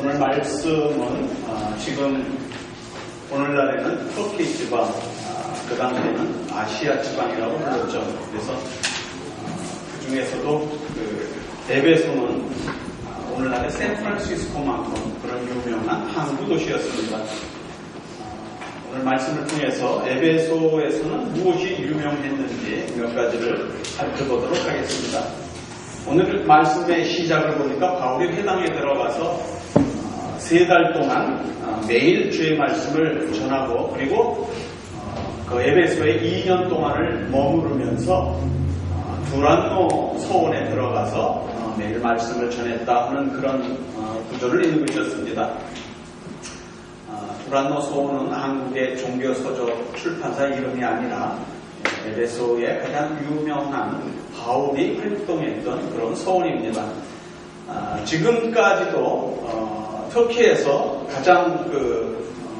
오늘 말씀은 지금 오늘날에는 터키 지방, 그 당시에는 아시아 지방이라고 불렀죠. 그래서 그 중에서도 에베소는 오늘날의 샌프란시스코만큼 그런 유명한 항구 도시였습니다. 오늘 말씀을 통해서 에베소에서는 무엇이 유명했는지 몇 가지를 살펴보도록 하겠습니다. 오늘 말씀의 시작을 보니까 바울이 회당에 들어가서 3달 동안 매일 주의 말씀을 전하고 그리고 그 에베소에 2년 동안을 머무르면서 두란노 서원에 들어가서 매일 말씀을 전했다 하는 그런 구조를 읽고 있었습니다. 두란노 서원은 한국의 종교서적 출판사 이름이 아니라 에베소의 가장 유명한 바울이 활동했던 그런 서원입니다. 지금까지도 터키에서 가장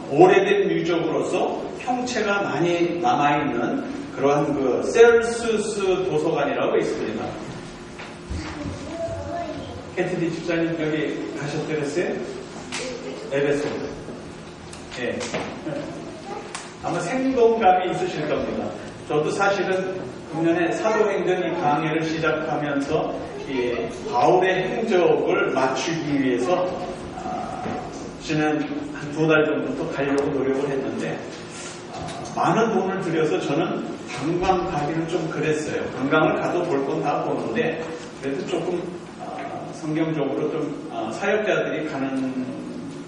오래된 유적으로서 형체가 많이 남아있는 그러한 셀수스 도서관이라고 있습니다. 캐티디 집사님 여기 가셨더랬어요? 에베소. 예. 아마 생동감이 있으실 겁니다. 저도 사실은 금년에 사도행전 강의를 시작하면서 이 바울의 행적을 맞추기 위해서 지난 한 2달 전부터 가려고 노력을 했는데 많은 돈을 들여서 저는 관광 가기는 좀 그랬어요. 관광을 가도 볼 건 다 보는데 그래도 조금 성경적으로 좀 사역자들이 가는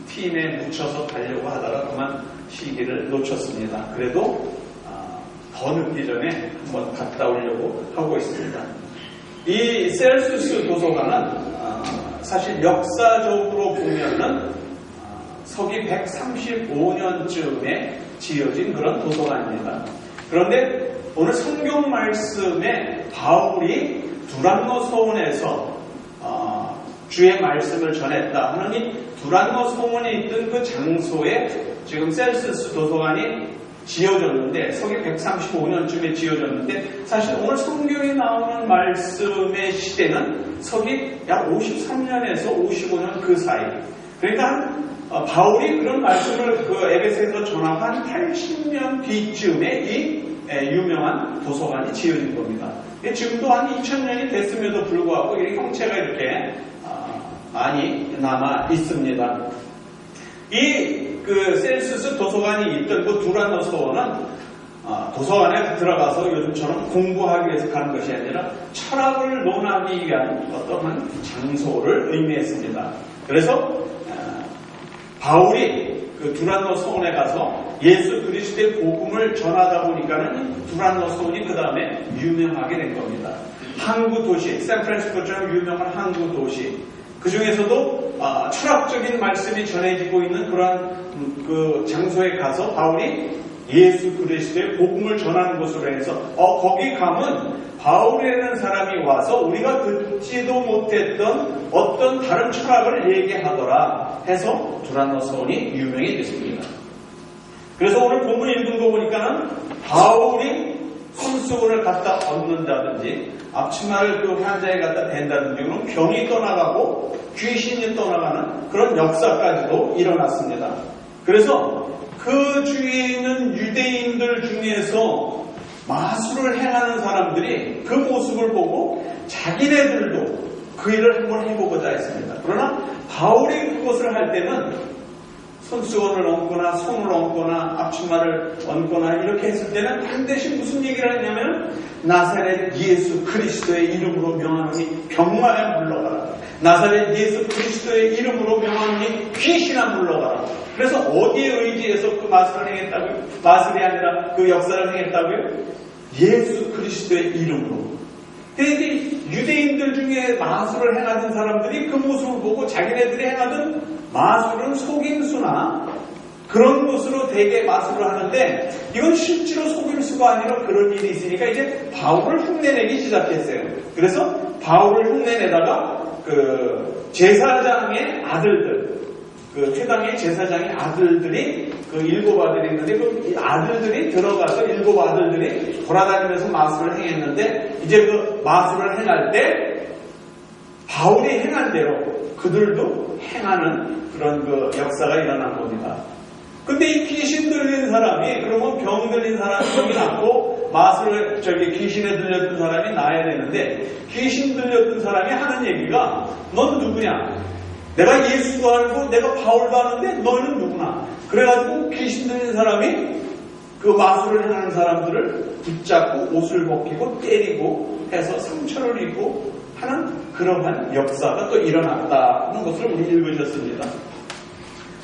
팀에 묻혀서 가려고 하다가 그만 시기를 놓쳤습니다. 그래도 더 늦기 전에 한번 갔다 오려고 하고 있습니다. 이 셀수스 도서관은 사실 역사적으로 보면은 서기 135년쯤에 지어진 그런 도서관입니다. 그런데 오늘 성경 말씀에 바울이 두란노 서원에서 주의 말씀을 전했다 하는 이 두란노 서원이 있던 그 장소에 지금 셀수스 도서관이 지어졌는데 서기 135년쯤에 지어졌는데 사실 오늘 성경에 나오는 말씀의 시대는 서기 약 53년에서 55년 그 사이. 그러니까 바울이 그런 말씀을 에베소에서 전하고 한 80년 뒤쯤에 이 유명한 도서관이 지어진 겁니다. 지금도 한 2000년이 됐음에도 불구하고 이 형체가 이렇게 많이 남아 있습니다. 이 셀수스 도서관이 있던 그 두란노 서원은 도서관에 들어가서 요즘처럼 공부하기 위해서 가는 것이 아니라 철학을 논하기 위한 어떠한 장소를 의미했습니다. 그래서 바울이 그 두란노 서원에 가서 예수 그리스도의 복음을 전하다 보니까는 두란노 서원이 그 다음에 유명하게 된 겁니다. 항구 도시, 샌프란시스코처럼 유명한 항구 도시. 그 중에서도 철학적인 말씀이 전해지고 있는 그러한 그 장소에 가서 바울이 예수 그리스도의 복음을 전하는 곳으로 해서 거기 가면 바울이라는 사람이 와서 우리가 듣지도 못했던 어떤 다른 철학을 얘기하더라 해서 두란노 서원이 유명해졌습니다. 그래서 오늘 본문 읽은 거 보니까는 바울이 손수건을 갖다 얹는다든지 앞치마를 그 환자에 갖다 댄다든지 그럼 병이 떠나가고 귀신이 떠나가는 그런 역사까지도 일어났습니다. 그래서 그 주위에 있는 유대인들 중에서 마술을 행하는 사람들이 그 모습을 보고 자기네들도 그 일을 한번 해보고자 했습니다. 그러나 바울이 그것을 할 때는 손수건을 얹거나 손을 얹거나 앞치마를 얹거나 이렇게 했을 때는 반드시 무슨 얘기를 했냐면 나사렛 예수 그리스도의 이름으로 명하노니 병마야 물러가라. 나사렛 예수 그리스도의 이름으로 명하노니 귀신아 물러가라. 그래서 어디에 의지해서 그 마술을 행했다고요? 마술이 아니라 그 역사를 행했다고요? 예수 그리스도의 이름으로. 근데 유대인들 중에 마술을 행하던 사람들이 그 모습을 보고 자기네들이 행하던 마술은 속임수나 그런 것으로 되게 마술을 하는데 이건 실제로 속임수가 아니라 그런 일이 있으니까 이제 바울을 흉내내기 시작했어요. 그래서 바울을 흉내내다가 그 제사장의 아들들, 그 회당의 제사장의 아들들이 그 7 아들이 있는데 그 아들들이 들어가서 7 아들들이 돌아다니면서 마술을 행했는데 이제 그 마술을 행할 때 바울이 행한 대로 그들도 행하는 그런 그 역사가 일어난 겁니다. 근데 이 귀신 들린 사람이, 그러면 병 들린 사람이 병이 낫고 귀신에 들렸던 사람이 나야 되는데, 귀신 들렸던 사람이 하는 얘기가, 넌 누구냐? 내가 예수도 알고 내가 바울도 아는데 너는 누구나? 그래가지고 귀신 들린 사람이 그 마술을 행하는 사람들을 붙잡고 옷을 벗기고 때리고 해서 상처를 입고 하는 그러한 역사가 또 일어났다는 것을 우리 읽으셨습니다.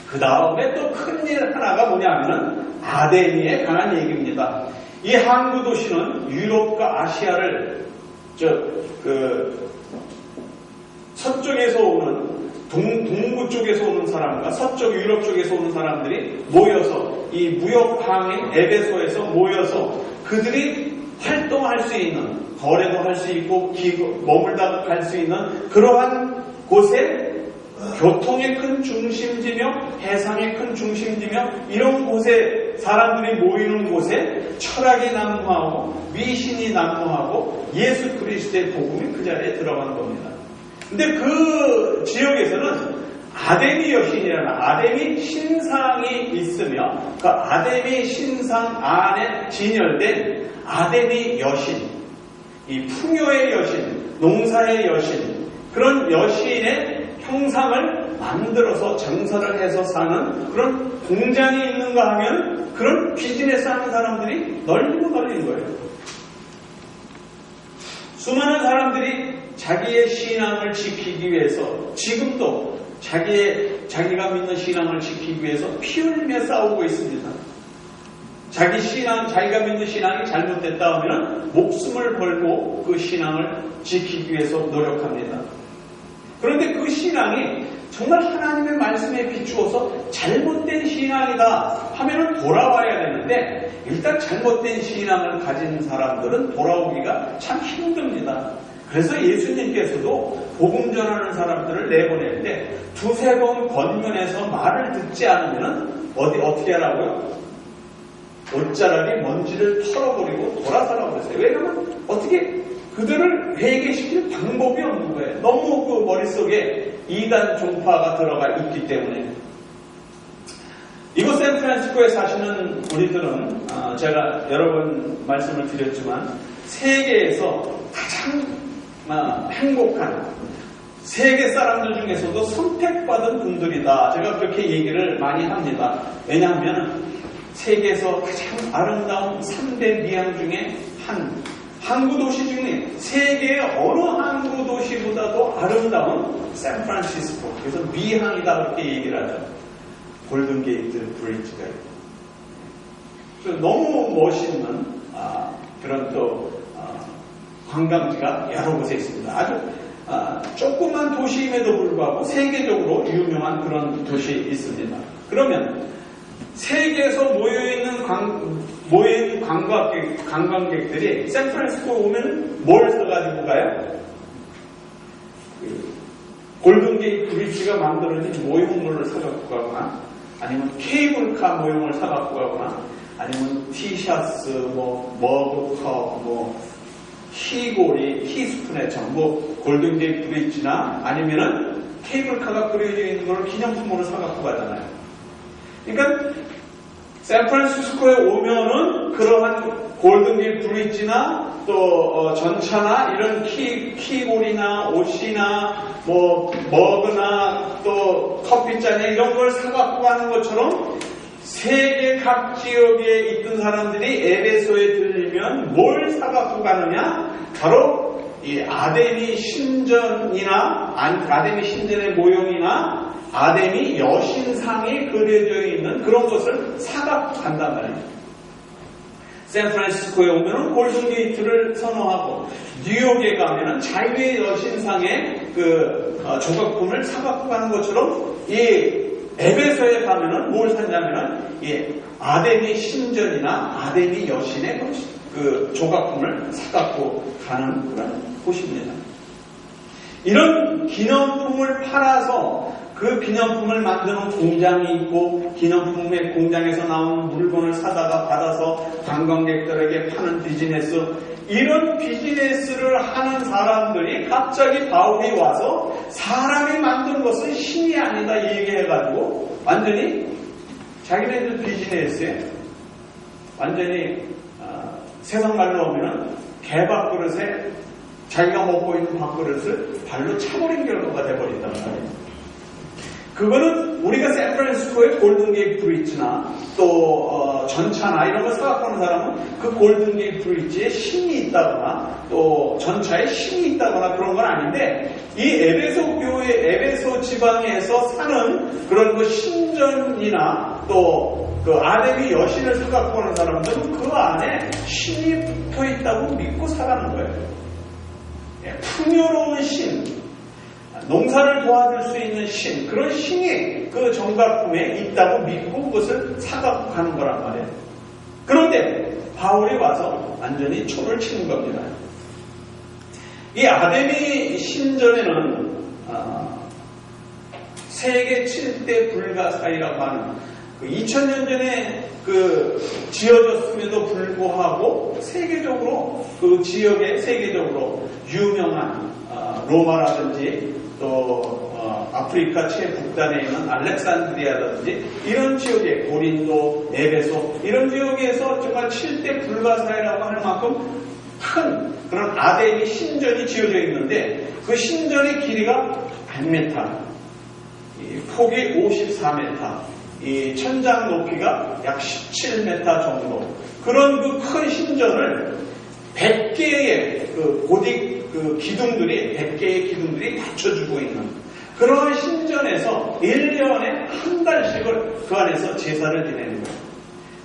그 다음에 또 큰일 하나가 뭐냐면은 아데미에 관한 얘기입니다. 이 항구 도시는 유럽과 아시아를 서쪽에서 오는 동부 쪽에서 오는 사람과 서쪽 유럽 쪽에서 오는 사람들이 모여서 이 무역항인 에베소에서 모여서 그들이 활동할 수 있는, 거래도 할 수 있고 머물다 갈 수 있는 그러한 곳에 교통의 큰 중심지며 해상의 큰 중심지며 이런 곳에 사람들이 모이는 곳에 철학이 난무하고 미신이 난무하고 예수 그리스도의 복음이 그 자리에 들어가는 겁니다. 근데 그 지역에서는 아데미 여신이라는 아데미 신상이 있으며 그 아데미 신상 안에 진열된 아데미 여신, 이 풍요의 여신, 농사의 여신, 그런 여신의 형상을 만들어서 정설을 해서 사는 그런 공장이 있는가 하면 그런 비즈니스 하는 사람들이 널리고 널리는 거예요. 수많은 사람들이 자기의 신앙을 지키기 위해서 지금도 자기가 믿는 신앙을 지키기 위해서 피 흘리며 싸우고 있습니다. 자기가 믿는 신앙이 잘못됐다 하면 목숨을 걸고 그 신앙을 지키기 위해서 노력합니다. 그런데 그 신앙이 정말 하나님의 말씀에 비추어서 잘못된 신앙이다 하면은 돌아와야 되는데 일단 잘못된 신앙을 가진 사람들은 돌아오기가 참 힘듭니다. 그래서 예수님께서도 복음 전하는 사람들을 내보낼 때 두세 번 권면해서 말을 듣지 않으면 어떻게 하라고요? 옷자락에 먼지를 털어버리고 돌아서라고 그랬어요. 왜냐하면 어떻게 그들을 회개시킬 방법이 없는 거예요. 너무 그 머릿속에 이단 종파가 들어가 있기 때문에. 이곳 샌프란시스코에 사시는 우리들은 제가 여러 번 말씀을 드렸지만 세계에서 가장 행복한 세계 사람들 중에서도 선택받은 분들이다. 제가 그렇게 얘기를 많이 합니다. 왜냐하면 세계에서 가장 아름다운 3대 미항 중에 항구 도시 중에 세계의 어느 항구 도시보다도 아름다운 샌프란시스코. 그래서 미항이다 그렇게 얘기를 하죠. 골든게이트 브리지가 있고. 너무 멋있는 그런 또 관광지가 여러 곳에 있습니다. 아주 조그만 도시임에도 불구하고 세계적으로 유명한 그런 도시 있습니다. 그러면 세계에서 모여있는 관광객들이 샌프란시스코에 오면 뭘 사가지고 가요? 골든게이트 브리지가 만들어진 모형물을 사갖고 가거나 아니면 케이블카 모형을 사갖고 가거나 아니면 티셔츠, 머그컵, 희고리, 티스푼의 골든게이트 브리지나 아니면은 케이블카가 그려져 있는 걸 기념품으로 사갖고 가잖아요. 그러니까 샌프란시스코에 오면은 그러한 골든게이트 브리지나 또 전차나 이런 키고리나 옷이나 머그나 또 커피잔이나 이런 걸 사갖고 가는 것처럼 세계 각 지역에 있던 사람들이 에베소에 들리면 뭘 사갖고 가느냐? 바로 이 아데미 신전이나 아데미 신전의 모형이나 아데미 여신상이 그려져 있는 그런 것을 사갖고 간단 말이에요. 샌프란시스코에 오면은 골든게이트를 선호하고 뉴욕에 가면은 자유의 여신상의 그 조각품을 사갖고 가는 것처럼 이 에베소에 가면은 뭘 샀냐면은 이 아데미 신전이나 아데미 여신의 그 조각품을 사갖고 가는 그런 곳입니다. 이런 기념품을 팔아서 그 기념품을 만드는 공장이 있고 기념품의 공장에서 나온 물건을 사다가 받아서 관광객들에게 파는 비즈니스, 이런 비즈니스를 하는 사람들이 갑자기 바울이 와서 사람이 만든 것은 신이 아니다 얘기해가지고 완전히 자기네들 비즈니스에 완전히 세상 말로 하면은 개밥그릇에 자기가 먹고 있는 밥그릇을 발로 차버린 결과가 돼버린단 말이에요. 그거는 우리가 샌프란시스코의 골든게이트 브릿지나 또 전차나 이런 거 생각하는 사람은 그 골든게이트 브릿지에 신이 있다거나 또 전차에 신이 있다거나 그런 건 아닌데, 이 에베소 교회, 에베소 지방에서 사는 그런 그 신전이나 또 그 아데미 여신을 생각하는 사람들은 그 안에 신이 붙어 있다고 믿고 살아가는 거예요. 풍요로운 신, 농사를 도와줄 수 있는 신, 그런 신이 그 정박품에 있다고 믿고 그것을 사갖고 가는 거란 말이에요. 그런데 바울이 와서 완전히 초를 치는 겁니다. 이 아데미 신전에는 세계 7대 불가사의라고 하는 2000년 전에 지어졌음에도 불구하고 세계적으로 그 지역에 세계적으로 유명한 로마라든지 또 아프리카 최북단에 있는 알렉산드리아라든지 이런 지역에 고린도, 에베소 이런 지역에서 정말 7대 불가사의라고 할 만큼 큰 그런 아데미 신전이 지어져 있는데, 그 신전의 길이가 100m, 폭이 54m, 이 천장 높이가 약 17m 정도, 그런 그 큰 신전을 100개의 기둥들이 100개의 기둥들이 받쳐주고 있는 그런 신전에서 1년에 한 달씩을 그 안에서 제사를 지내는 거예요.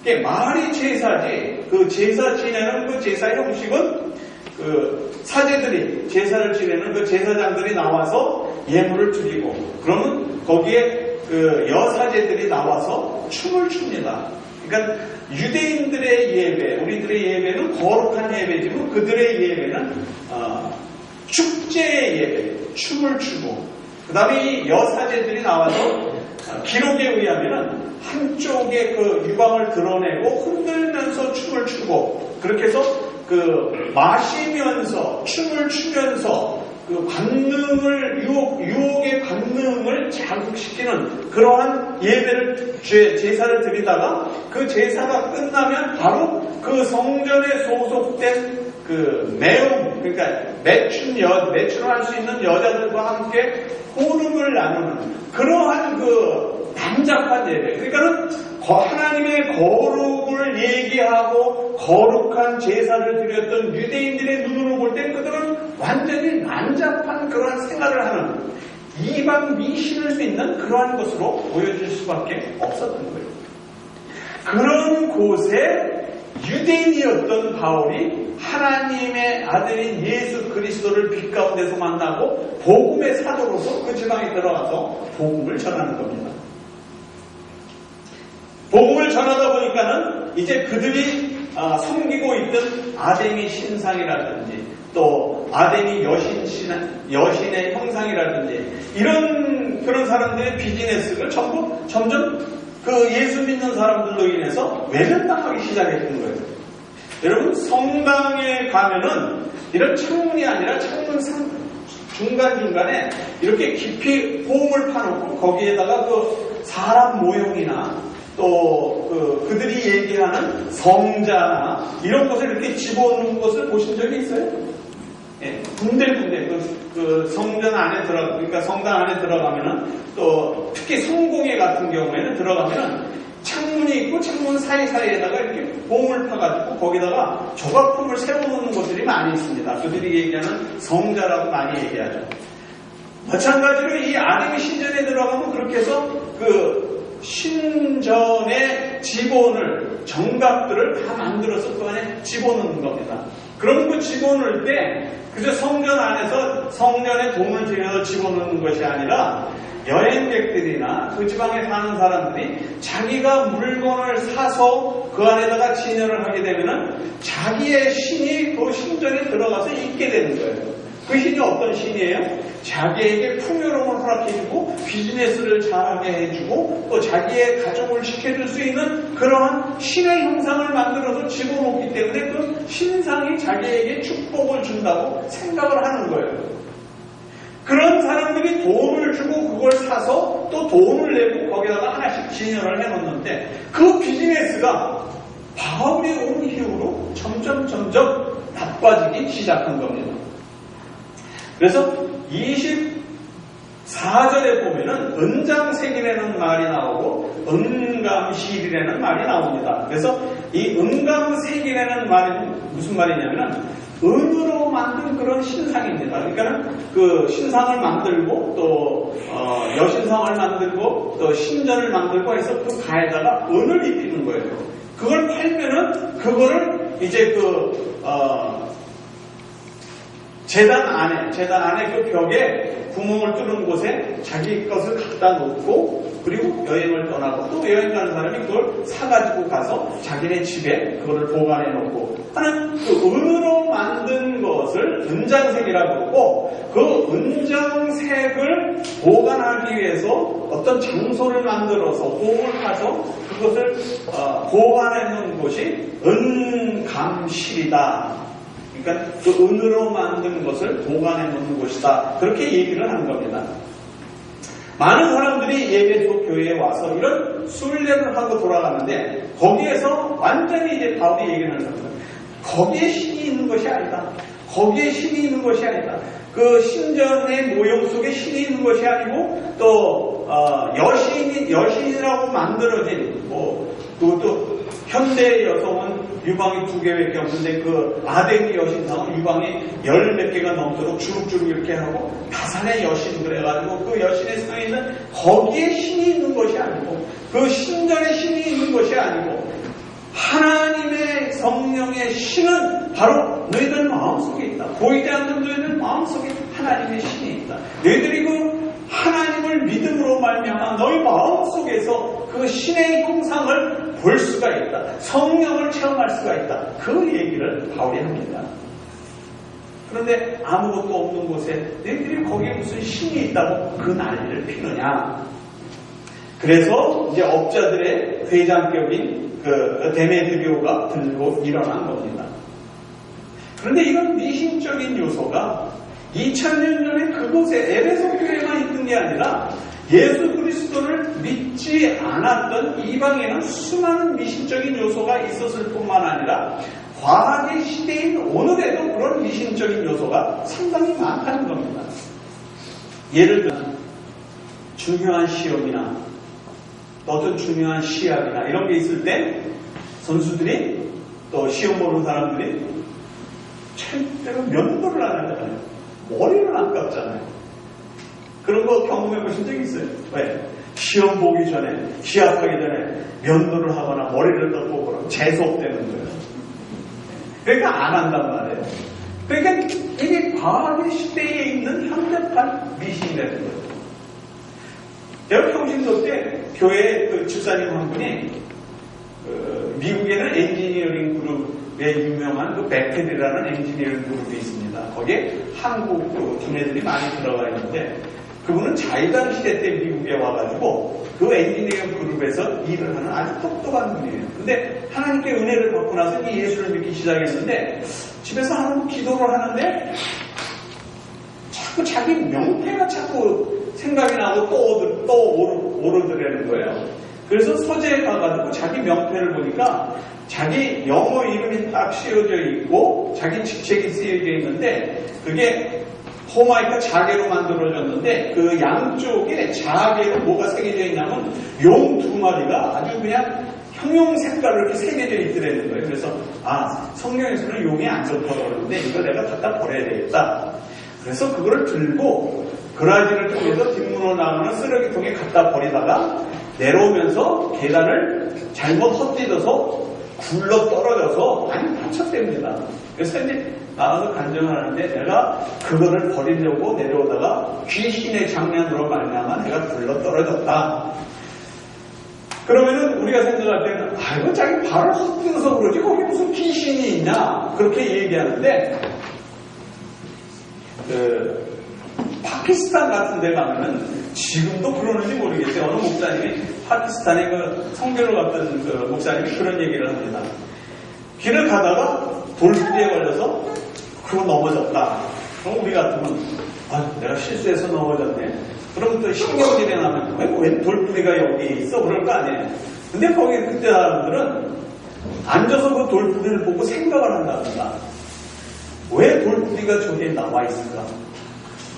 이게 말이 제사지, 그 제사 지내는 그 제사 형식은 그 사제들이 제사를 지내는 그 제사장들이 나와서 예물을 드리고, 그러면 거기에 그 여사제들이 나와서 춤을 춥니다. 그러니까 유대인들의 예배, 우리들의 예배는 거룩한 예배지만 그들의 예배는 축제의 예배, 춤을 추고, 그 다음에 이 여사제들이 나와서 기록에 의하면 한쪽에 그 유방을 드러내고 흔들면서 춤을 추고, 그렇게 해서 그 마시면서 춤을 추면서 그 관능을 유혹의 관능을 자극시키는 그러한 예배를 제사를 드리다가 그 제사가 끝나면 바로 그 성전에 소속된 그 매움, 그러니까 매춘을 할 수 있는 여자들과 함께 호름을 나누는 그러한 그 난잡한 예배, 그러니까는 하나님의 거룩을 얘기하고 거룩한 제사를 드렸던 유대인들의 눈으로 볼 때 그들은 완전히 난잡한 그러한 생활을 하는 이방 미신을 믿는 그러한 것으로 보여질 수밖에 없었던 거예요. 그런 곳에 유대인이었던 바울이 하나님의 아들인 예수 그리스도를 빛 가운데서 만나고 복음의 사도로서 그 지방에 들어가서 복음을 전하는 겁니다. 복음을 전하다 보니까는 이제 그들이 섬기고 있던 아데미 신상이라든지 또 아데미 여신의 형상이라든지 이런 그런 사람들의 비즈니스를 점점 그 예수 믿는 사람들로 인해서 외면당하기 시작했던 거예요. 여러분, 성당에 가면은 이런 창문이 아니라 창문 중간중간에 이렇게 깊이 호음을 파놓고 거기에다가 그 사람 모형이나 또 그들이 얘기하는 성자나 이런 것을 이렇게 집어넣는 것을 보신 적이 있어요? 예, 군데군데 그 성전 안에 그러니까 성당 안에 들어가면은 또 특히 성공회 같은 경우에는 들어가면은 창문이 있고 창문 사이사이에다가 이렇게 홈을 파가지고 거기다가 조각품을 세워놓는 것들이 많이 있습니다. 그들이 얘기하는 성자라고 많이 얘기하죠. 마찬가지로 이 아데미 신전에 들어가면 그렇게 해서 그 신전의 지본을, 정각들을 다 만들어서 그 안에 집어넣는 겁니다. 그럼 그 집어넣을 때 그저 성전 안에서 성전에 돈을 들여서 집어넣는 것이 아니라 여행객들이나 그 지방에 사는 사람들이 자기가 물건을 사서 그 안에다가 진열을 하게 되면은 자기의 신이 그 신전에 들어가서 있게 되는 거예요. 그 신이 어떤 신이에요? 자기에게 풍요로움을 허락해주고 비즈니스를 잘하게 해주고 또 자기의 가족을 지켜줄 수 있는 그러한 신의 형상을 만들어서 집어넣기 때문에 그 신상이 자기에게 축복을 준다고 생각을 하는 거예요. 그런 사람들이 돈을 주고 그걸 사서 또 돈을 내고 거기다가 하나씩 진열을 해놓는데 그 비즈니스가 바울이 온 이후로 점점 나빠지기 시작한 겁니다. 그래서 24절에 보면은 은장색이라는 말이 나오고 은감실이라는 말이 나옵니다. 그래서 이 은감색이라는 말이 무슨 말이냐면은 은으로 만든 그런 신상입니다. 그러니까 그 신상을 만들고 또 여신상을 만들고 또 신전을 만들고 해서 그 가에다가 은을 입히는 거예요. 그걸 팔면은 그거를 이제 제단 안에 그 벽에 구멍을 뚫는 곳에 자기 것을 갖다 놓고 그리고 여행을 떠나고 또 여행 가는 사람이 그걸 사가지고 가서 자기네 집에 그거를 보관해 놓고 하는 그 은으로 만든 것을 은장색이라고 그러고 그 은장색을 보관하기 위해서 어떤 장소를 만들어서 호흡을 파서 그것을 보관해 놓은 곳이 은감실이다. 그러니까 그 은으로 만든 것을 보관해 놓는 곳이다. 그렇게 얘기를 하는 겁니다. 많은 사람들이 예배소 교회에 와서 이런 순례를 하고 돌아가는데 거기에서 완전히 이제 바울이 얘기를 하는 겁니다. 거기에 신이 있는 것이 아니다. 거기에 신이 있는 것이 아니다. 그 신전의 모형 속에 신이 있는 것이 아니고 또 여신이라고 만들어진 그것도 현대 여성은 유방이 2개밖에 없는데 그 아데미 여신상은 유방이 10몇 개가 넘도록 주룩주룩 이렇게 하고 다산의 여신 그래가지고 그 여신의 상에 있는 거기에 신이 있는 것이 아니고 그 신전에 신이 있는 것이 아니고 하나님의 성령의 신은 바로 너희들 마음속에 있다. 보이지 않는 너희들 마음속에 하나님의 신이 있다. 너희들이 그 하나님을 믿음으로 말미암아 너희 마음속에서 그 신의 형상을 볼 수가 있다. 성령을 체험할 수가 있다. 그 얘기를 바울이 합니다. 그런데 아무것도 없는 곳에 너희들이 거기에 무슨 신이 있다고 그 난리를 피느냐. 그래서 이제 업자들의 회장격인 그 데메드리오가 들고 일어난 겁니다. 그런데 이런 미신적인 요소가 2000년 전에 그곳에 에베소 교회만 있는 게 아니라 예수 그리스도를 믿지 않았던 이방에는 수많은 미신적인 요소가 있었을 뿐만 아니라 과학의 시대인 오늘에도 그런 미신적인 요소가 상당히 많다는 겁니다. 예를 들면 중요한 시험이나 어떤 중요한 시합이나 이런 게 있을 때 선수들이 또 시험 보는 사람들이 절대로 면도를 안 하잖아요. 머리를 안 감잖아요. 그런 거 경험해 보신 적 있어요? 왜? 시험 보기 전에, 시합하기 전에 면도를 하거나 머리를 깎고 그러면 재수없다는 거예요. 그러니까 안 한단 말이에요. 그러니까 이게 과학의 시대에 있는 현대판 미신이라는 거예요. 제가 평신도 때 교회 그 집사님 한 분이 미국에는 엔지니어링 그룹에 유명한 그 베텔이라는 엔지니어링 그룹이 있습니다. 거기에 한국 두뇌들이 많이 들어가 있는데 그분은 자유당 시대 때 미국에 와가지고 그 엔지니어링 그룹에서 일을 하는 아주 똑똑한 분이에요. 근데 하나님께 은혜를 받고 나서 이 예수를 믿기 시작했는데 집에서 하나님 기도를 하는데 자꾸 자기 명패가 자꾸 생각이 나고 또 오르더라는 거예요. 그래서 서재에 가가지고 자기 명패를 보니까 자기 영어 이름이 딱 씌워져 있고 자기 직책이 쓰여져 있는데 그게 호마이카 자개로 만들어졌는데 그 양쪽에 자개로 뭐가 새겨져 있냐면 용 2마리가 아주 그냥 형용 색깔로 이렇게 새겨져 있더라는 거예요. 그래서 성경에서는 용이 안 좋다고 그러는데 이거 내가 갖다 버려야 되겠다. 그래서 그거를 들고 그라지를 통해서 뒷문으로 나오는 쓰레기통에 갖다 버리다가 내려오면서 계단을 잘못 헛디뎌서 굴러 떨어져서 많이 다쳤답니다. 그래서 이제 나와서 간증을 하는데 내가 그거를 버리려고 내려오다가 귀신의 장난으로 말미암아 내가 굴러 떨어졌다. 그러면은 우리가 생각할 때는 이거 자기 발을 헛디뎌서 그러지 거기 무슨 귀신이 있냐 그렇게 얘기하는데 파키스탄 같은 데 가면은 지금도 그러는지 모르겠어요. 어느 목사님이 파키스탄에 성교를 갔던 목사님이 그런 얘기를 합니다. 길을 가다가 돌부리에 걸려서 그거 넘어졌다. 그럼 우리 같으면 내가 실수해서 넘어졌네. 그럼 또 신경질이 나면 왜 돌부리가 여기 있어? 그럴 거 아니에요. 근데 거기 그때 사람들은 앉아서 그 돌부리를 보고 생각을 한답니다. 왜 돌부리가 저기에 나와 있을까?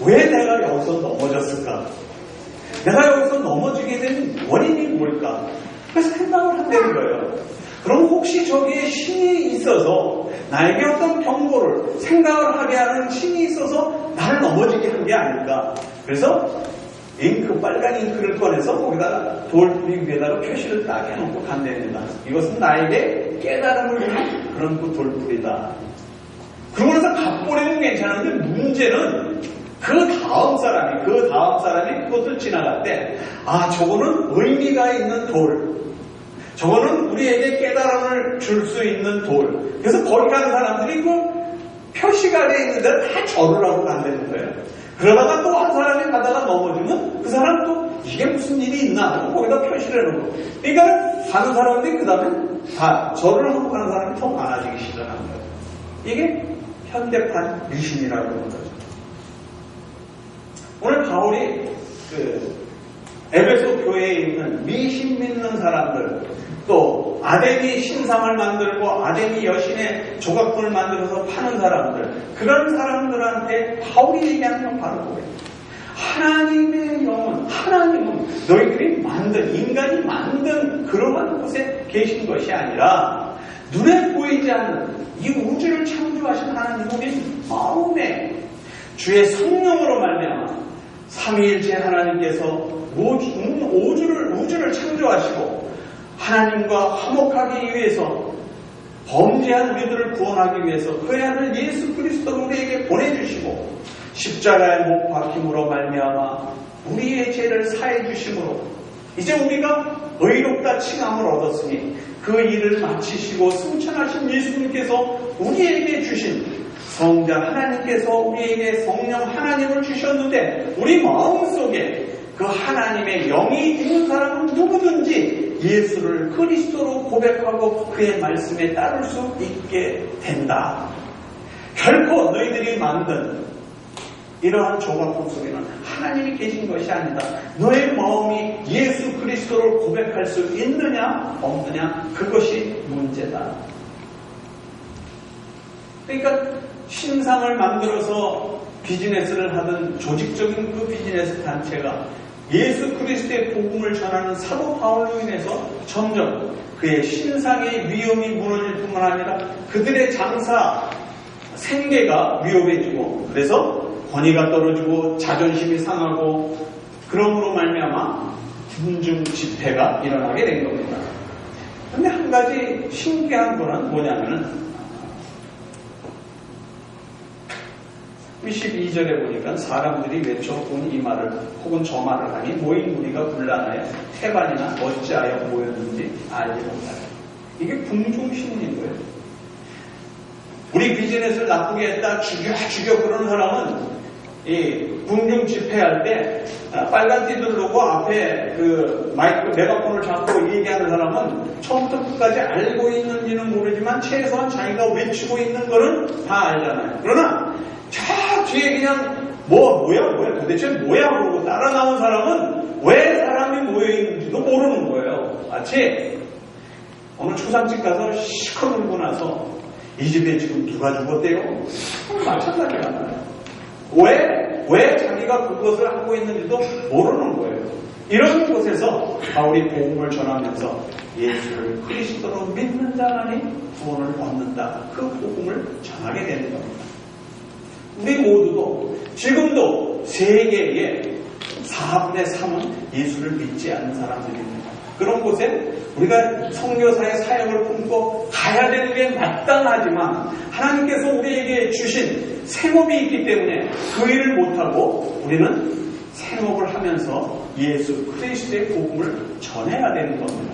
왜 내가 여기서 넘어졌을까? 내가 여기서 넘어지게 된 원인이 뭘까? 그래서 생각을 한다는 거예요. 그럼 혹시 저기에 신이 있어서 나에게 어떤 경고를 생각을 하게 하는 신이 있어서 나를 넘어지게 한 게 아닐까? 그래서 빨간 잉크를 꺼내서 거기다가 돌부리 위에다가 표시를 딱 해놓고 간답니다. 이것은 나에게 깨달음을 주는 그런 돌부리다. 그러고 나서 갓보내는 괜찮은데 문제는 그 다음 사람이 그것을 지나갈 때 저거는 의미가 있는 돌, 저거는 우리에게 깨달음을 줄 수 있는 돌. 그래서 거기 가는 사람들이 그 표시가 되어 있는 데를 다 절을 하고 간다는 거예요. 그러다가 또 한 사람이 가다가 넘어지면 그 사람 또 이게 무슨 일이 있나 하고 거기다 표시를 해놓고, 그러니까 가는 사람들이 그 다음에 다 절을 하고 가는 사람이 더 많아지기 시작하는 거예요. 이게 현대판 미신이라고 하는 거죠. 오늘 바울이 에베소 교회에 있는 미신 믿는 사람들, 또 아데미 신상을 만들고 아데미 여신의 조각품을 만들어서 파는 사람들, 그런 사람들한테 바울이 얘기하는 건 바로 뭐예요? 하나님의 영은, 하나님은 너희들이 인간이 만든 그러한 곳에 계신 것이 아니라 눈에 보이지 않는 이 우주를 창조하신 하나님은 마음에 주의 성령으로 말미암아 삼위일체 하나님께서 우주를 창조하시고 하나님과 화목하기 위해서 범죄한 우리들을 구원하기 위해서 그의 아들 예수 그리스도를 우리에게 보내주시고 십자가에 못 박힘으로 말미암아 우리의 죄를 사해 주심으로 이제 우리가 의롭다 칭함을 얻었으니 그 일을 마치시고 승천하신 예수님께서 우리에게 주신 성자 하나님께서 우리에게 성령 하나님을 주셨는데 우리 마음속에 그 하나님의 영이 있는 사람은 누구든지 예수를 그리스도로 고백하고 그의 말씀에 따를 수 있게 된다. 결코 너희들이 만든 이러한 조각품 속에는 하나님이 계신 것이 아니다. 너의 마음이 예수 그리스도를 고백할 수 있느냐 없느냐 그것이 문제다. 그러니까 신상을 만들어서 비즈니스를 하던 조직적인 그 비즈니스 단체가 예수 그리스도의 복음을 전하는 사도 바울로 인해서 점점 그의 신상의 위험이 무너질 뿐만 아니라 그들의 장사 생계가 위험해지고 그래서 권위가 떨어지고 자존심이 상하고 그러므로 말미암아 군중 집회가 일어나게 된 겁니다. 그런데 한 가지 신기한 거는 뭐냐면은 12절에 보니까 사람들이 외쳐본 이 말을 혹은 저 말을 하니 모인 무리가 곤란하여 태반이나 어찌하여 모였는지 알지 못하여. 이게 궁중신문인 거예요. 우리 비즈니스를 나쁘게 했다 죽여 그러는 사람은 이 궁중 집회할 때 빨간 띠 두르고 앞에 그 마이크 메가폰을 잡고 얘기하는 사람은 처음부터 끝까지 알고 있는지는 모르지만 최소한 자기가 외치고 있는 거는 다 알잖아요. 그러나 저 뒤에 그냥 뭐야 도대체 뭐야 그러고 따라 나온 사람은 왜 사람이 모여있는지도 모르는 거예요. 마치 오늘 초상집 가서 시커 울고 나서 이 집에 지금 누가 죽었대요? 마찬가지잖아요. 왜 자기가 그것을 하고 있는지도 모르는 거예요. 이런 곳에서 바울이 복음을 전하면서 예수를 그리스도로 믿는 자만이 구원을 얻는다. 그 복음을 전하게 되는 겁니다. 우리 모두도 지금도 세계의 4분의 3은 예수를 믿지 않는 사람들입니다. 그런 곳에 우리가 선교사의 사역을 품고 가야 되는 게 마땅하지만 하나님께서 우리에게 주신 생업이 있기 때문에 그 일을 못하고 우리는 생업을 하면서 예수 그리스도의 복음을 전해야 되는 겁니다.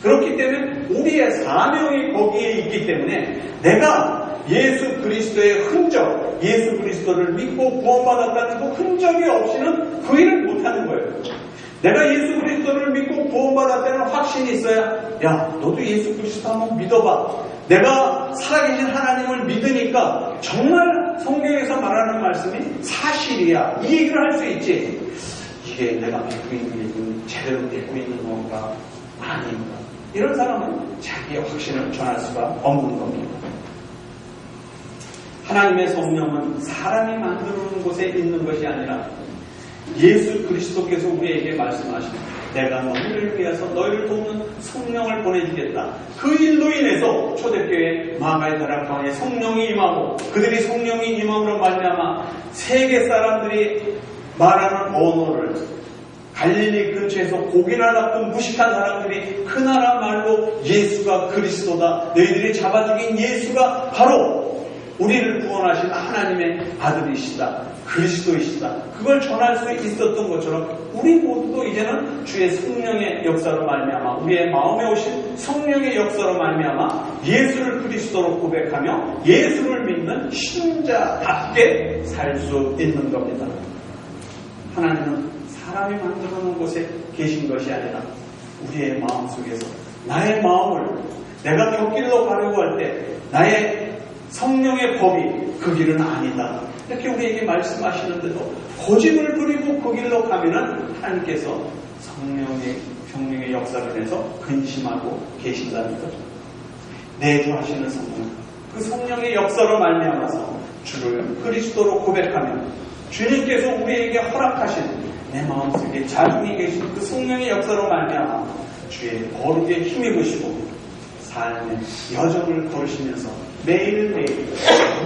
그렇기 때문에 우리의 사명이 거기에 있기 때문에 내가 예수 그리스도의 흔적, 예수 그리스도를 믿고 구원받았다는 그 흔적이 없이는 그 일을 못하는 거예요. 내가 예수 그리스도를 믿고 구원받았다는 확신이 있어야, 야, 너도 예수 그리스도 한번 믿어봐. 내가 살아계신 하나님을 믿으니까 정말 성경에서 말하는 말씀이 사실이야. 이 얘기를 할 수 있지. 이게 내가 믿고 있는 게 제대로 믿고 있는 건가? 아닌가? 이런 사람은 자기의 확신을 전할 수가 없는 겁니다. 하나님의 성령은 사람이 만들어 놓은 곳에 있는 것이 아니라 예수 그리스도께서 우리에게 말씀하십니다. 내가 너희를 위해서 너희를 돕는 성령을 보내주겠다. 그 일로 인해서 초대교회 마가의 다락방에 성령이 임하고 그들이 성령이 임함으로 말미암아 세계 사람들이 말하는 언어를 갈릴리 근처에서 고기나 낚은 무식한 사람들이 그 나라 말로 예수가 그리스도다. 너희들이 잡아 죽인 예수가 바로 우리를 구원하신 하나님의 아들이시다. 그리스도이시다. 그걸 전할 수 있었던 것처럼 우리 모두도 이제는 주의 성령의 역사로 말미암아 우리의 마음에 오신 성령의 역사로 말미암아 예수를 그리스도로 고백하며 예수를 믿는 신자답게 살 수 있는 겁니다. 하나님은 사람이 만들어 놓은 곳에 계신 것이 아니라 우리의 마음속에서 나의 마음을 내가 곁길로 가려고 할 때 나의 성령의 법이 그 길은 아니다. 이렇게 우리에게 말씀하시는데도 고집을 부리고 그 길로 가면은 하나님께서 성령의 역사를 해서 근심하고 계신다는 거죠. 내주하시는 성령, 그 성령의 역사로 말미암아서 주를 그리스도로 고백하며 주님께서 우리에게 허락하신 내 마음속에 자중히 계신 그 성령의 역사로 말미암아 주의 거룩에 힘입으시고 삶의 여정을 걸으시면서 매일매일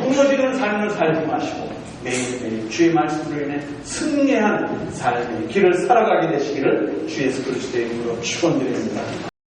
무너지는 삶을 살지 마시고 매일매일 주의 말씀으로 인해 승리하는 삶의 길을 살아가게 되시기를 주 예수 그리스도의 이름으로 축원드립니다.